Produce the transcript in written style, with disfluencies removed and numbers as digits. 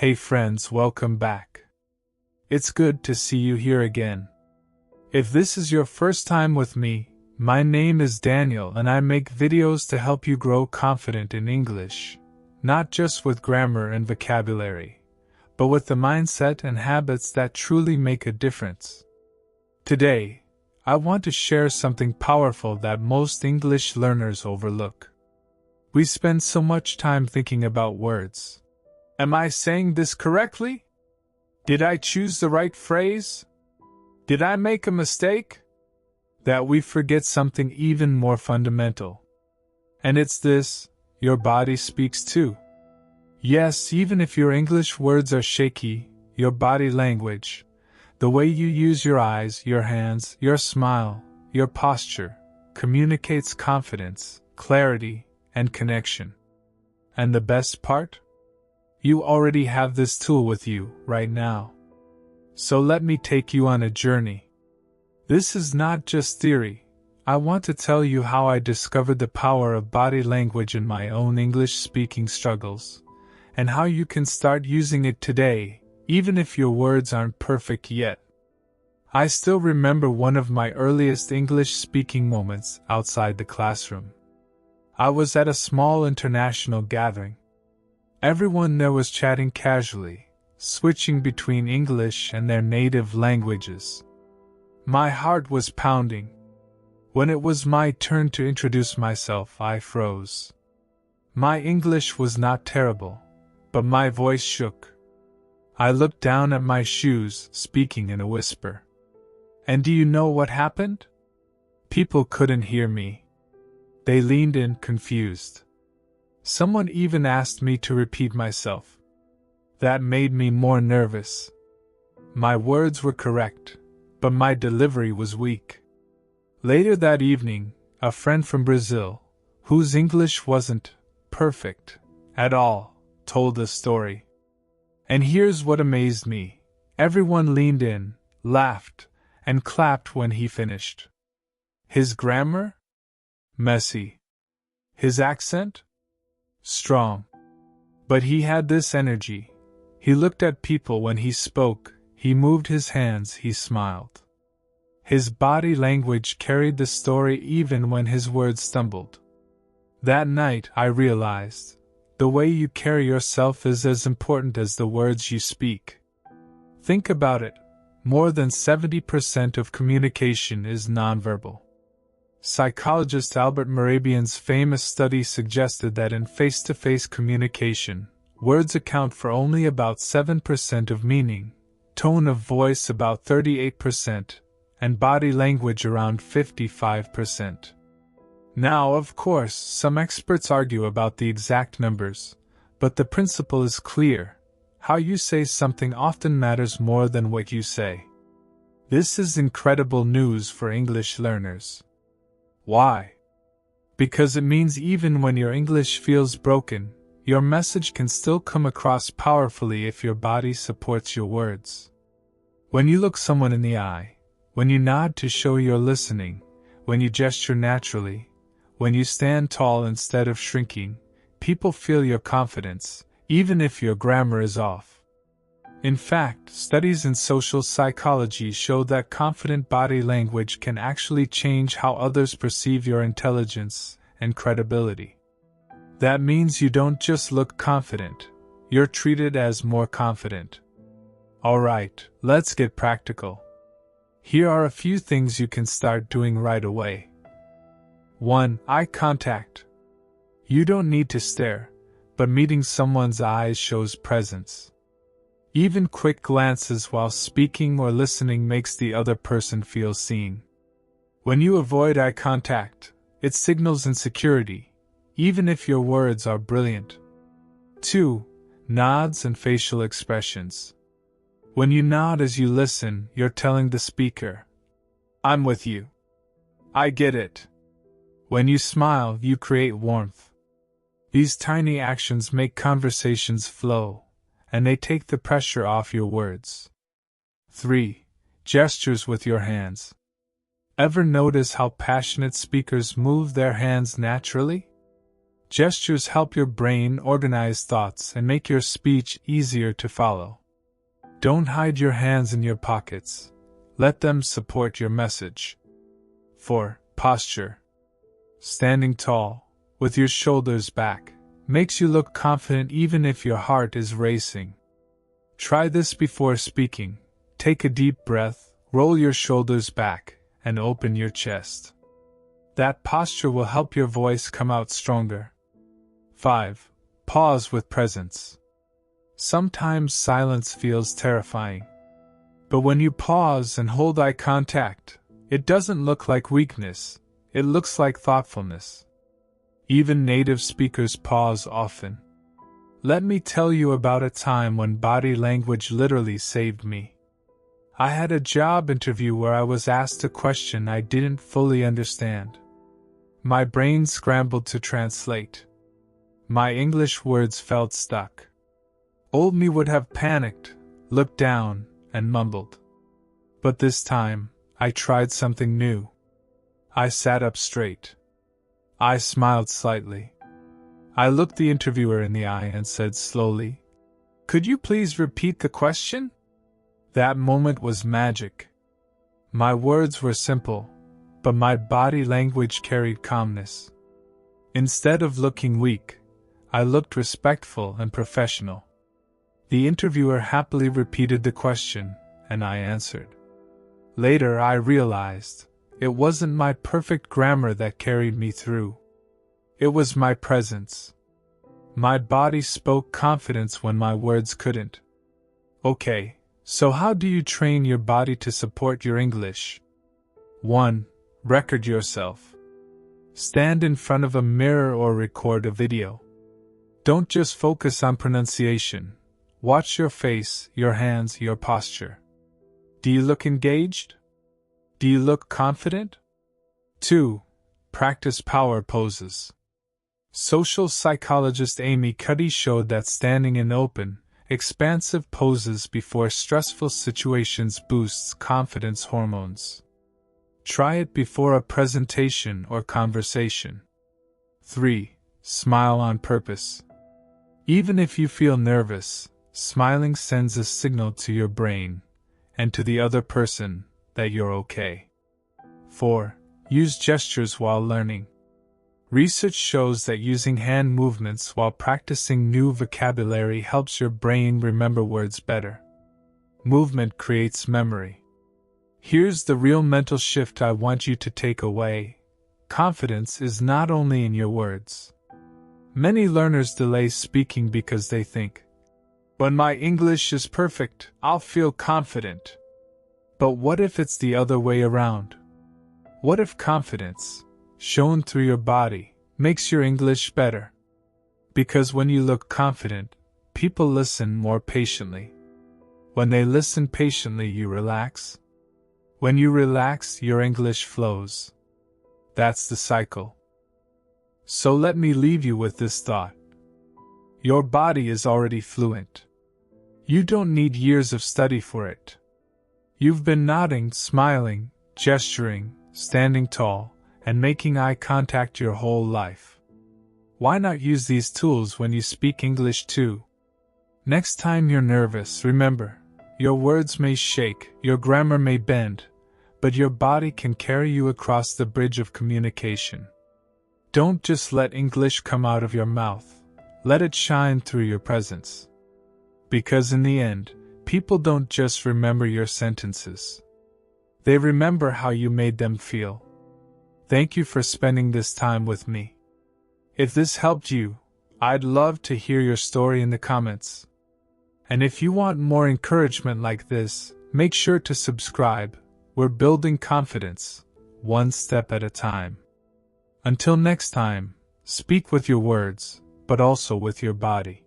Hey friends, welcome back. It's good to see you here again. If this is your first time with me, my name is Daniel and I make videos to help you grow confident in English, not just with grammar and vocabulary, but with the mindset and habits that truly make a difference. Today, I want to share something powerful that most English learners overlook. We spend so much time thinking about words. Am I saying this correctly? Did I choose the right phrase? Did I make a mistake? That we forget something even more fundamental. And it's this: your body speaks too. Yes, even if your English words are shaky, your body language, the way you use your eyes, your hands, your smile, your posture, communicates confidence, clarity, and connection. And the best part? You already have this tool with you right now. So let me take you on a journey. This is not just theory. I want to tell you how I discovered the power of body language in my own English speaking struggles, and how you can start using it today, even if your words aren't perfect yet. I still remember one of my earliest English speaking moments outside the classroom. I was at a small international gathering. Everyone there was chatting casually, switching between English and their native languages. My heart was pounding. When it was my turn to introduce myself, I froze. My English was not terrible, but my voice shook. I looked down at my shoes, speaking in a whisper. And do you know what happened? People couldn't hear me. They leaned in, confused. Someone even asked me to repeat myself. That made me more nervous. My words were correct, but my delivery was weak. Later that evening, a friend from Brazil, whose English wasn't perfect at all, told the story. And here's what amazed me. Everyone leaned in, laughed, and clapped when he finished. His grammar? Messy. His accent? Strong. But he had this energy. He looked at people when he spoke, he moved his hands, he smiled. His body language carried the story even when his words stumbled. That night I realized, the way you carry yourself is as important as the words you speak. Think about it, more than 70% of communication is nonverbal. Psychologist Albert Mehrabian's famous study suggested that in face-to-face communication, words account for only about 7% of meaning, tone of voice about 38%, and body language around 55%. Now, of course, some experts argue about the exact numbers, but the principle is clear. How you say something often matters more than what you say. This is incredible news for English learners. Why? Because it means even when your English feels broken, your message can still come across powerfully if your body supports your words. When you look someone in the eye, when you nod to show you're listening, when you gesture naturally, when you stand tall instead of shrinking, people feel your confidence, even if your grammar is off. In fact, studies in social psychology show that confident body language can actually change how others perceive your intelligence and credibility. That means you don't just look confident, you're treated as more confident. Alright, let's get practical. Here are a few things you can start doing right away. 1. Eye contact. You don't need to stare, but meeting someone's eyes shows presence. Even quick glances while speaking or listening makes the other person feel seen. When you avoid eye contact, it signals insecurity, even if your words are brilliant. 2. Nods and facial expressions. When you nod as you listen, you're telling the speaker, "I'm with you. I get it." When you smile, you create warmth. These tiny actions make conversations flow, and they take the pressure off your words. 3. Gestures with your hands. Ever notice how passionate speakers move their hands naturally? Gestures help your brain organize thoughts and make your speech easier to follow. Don't hide your hands in your pockets. Let them support your message. 4. Posture. Standing tall, with your shoulders back, makes you look confident even if your heart is racing. Try this before speaking. Take a deep breath, roll your shoulders back, and open your chest. That posture will help your voice come out stronger. 5. Pause with presence. Sometimes silence feels terrifying. But when you pause and hold eye contact, it doesn't look like weakness, it looks like thoughtfulness. Even native speakers pause often. Let me tell you about a time when body language literally saved me. I had a job interview where I was asked a question I didn't fully understand. My brain scrambled to translate. My English words felt stuck. Old me would have panicked, looked down, and mumbled. But this time, I tried something new. I sat up straight. I smiled slightly. I looked the interviewer in the eye and said slowly, "Could you please repeat the question?" That moment was magic. My words were simple, but my body language carried calmness. Instead of looking weak, I looked respectful and professional. The interviewer happily repeated the question, and I answered. Later I realized, it wasn't my perfect grammar that carried me through. It was my presence. My body spoke confidence when my words couldn't. Okay, so how do you train your body to support your English? 1. Record yourself. Stand in front of a mirror or record a video. Don't just focus on pronunciation. Watch your face, your hands, your posture. Do you look engaged? Do you look confident? 2. Practice power poses. Social psychologist Amy Cuddy showed that standing in open, expansive poses before stressful situations boosts confidence hormones. Try it before a presentation or conversation. 3. Smile on purpose. Even if you feel nervous, smiling sends a signal to your brain and to the other person that you're okay. 4. Use gestures while learning. Research shows that using hand movements while practicing new vocabulary helps your brain remember words better. Movement creates memory. Here's the real mental shift I want you to take away. Confidence is not only in your words. Many learners delay speaking because they think, "When my English is perfect, I'll feel confident." But what if it's the other way around? What if confidence, shown through your body, makes your English better? Because when you look confident, people listen more patiently. When they listen patiently, you relax. When you relax, your English flows. That's the cycle. So let me leave you with this thought. Your body is already fluent. You don't need years of study for it. You've been nodding, smiling, gesturing, standing tall, and making eye contact your whole life. Why not use these tools when you speak English too? Next time you're nervous, remember, your words may shake, your grammar may bend, but your body can carry you across the bridge of communication. Don't just let English come out of your mouth, let it shine through your presence. Because in the end, people don't just remember your sentences. They remember how you made them feel. Thank you for spending this time with me. If this helped you, I'd love to hear your story in the comments. And if you want more encouragement like this, make sure to subscribe. We're building confidence, one step at a time. Until next time, speak with your words, but also with your body.